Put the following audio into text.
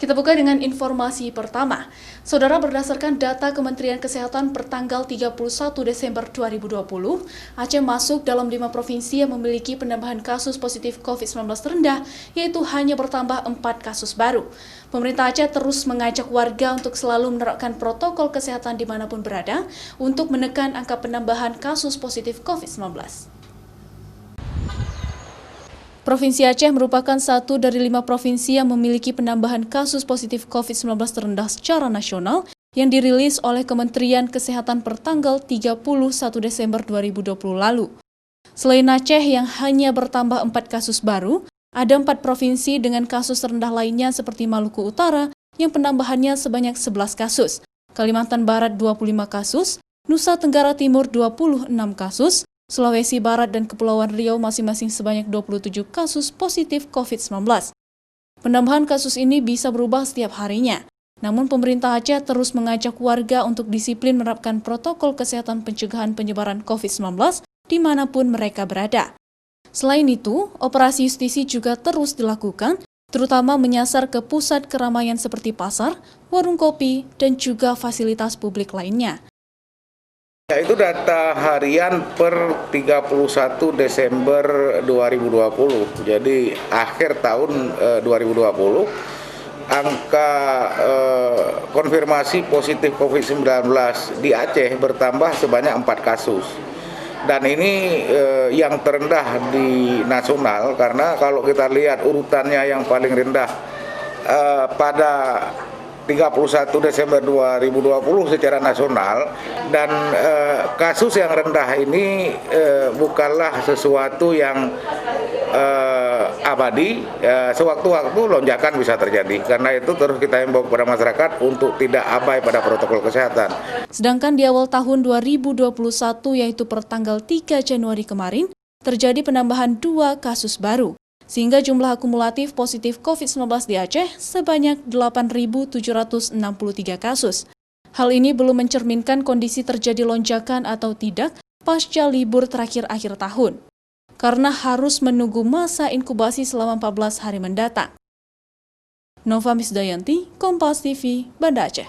Kita buka dengan informasi pertama. Saudara, berdasarkan data Kementerian Kesehatan pertanggal 31 Desember 2020, Aceh masuk dalam 5 provinsi yang memiliki penambahan kasus positif COVID-19 terendah, yaitu hanya bertambah 4 kasus baru. Pemerintah Aceh terus mengajak warga untuk selalu menerapkan protokol kesehatan dimanapun berada untuk menekan angka penambahan kasus positif COVID-19. Provinsi Aceh merupakan satu dari 5 provinsi yang memiliki penambahan kasus positif COVID-19 terendah secara nasional yang dirilis oleh Kementerian Kesehatan pertanggal 31 Desember 2020 lalu. Selain Aceh yang hanya bertambah 4 kasus baru, ada 4 provinsi dengan kasus terendah lainnya seperti Maluku Utara yang penambahannya sebanyak 11 kasus, Kalimantan Barat 25 kasus, Nusa Tenggara Timur 26 kasus, Sulawesi Barat dan Kepulauan Riau masing-masing sebanyak 27 kasus positif COVID-19. Penambahan kasus ini bisa berubah setiap harinya. Namun pemerintah Aceh terus mengajak warga untuk disiplin menerapkan protokol kesehatan pencegahan penyebaran COVID-19 dimanapun mereka berada. Selain itu, operasi justisi juga terus dilakukan, terutama menyasar ke pusat keramaian seperti pasar, warung kopi, dan juga fasilitas publik lainnya. Ya, itu data harian per 31 Desember 2020. Jadi akhir tahun 2020, angka konfirmasi positif COVID-19 di Aceh bertambah sebanyak 4 kasus. Dan ini yang terendah di nasional, karena kalau kita lihat urutannya yang paling rendah pada 31 Desember 2020 secara nasional, dan kasus yang rendah ini bukanlah sesuatu yang abadi. Sewaktu-waktu lonjakan bisa terjadi. Karena itu terus kita himbau kepada masyarakat untuk tidak abai pada protokol kesehatan. Sedangkan di awal tahun 2021, yaitu per tanggal 3 Januari kemarin, terjadi penambahan 2 kasus baru, sehingga jumlah akumulatif positif COVID-19 di Aceh sebanyak 8.763 kasus. Hal ini belum mencerminkan kondisi terjadi lonjakan atau tidak pasca libur terakhir akhir tahun, karena harus menunggu masa inkubasi selama 14 hari mendatang. Nova Misdayanti, Kompas TV, Banda Aceh.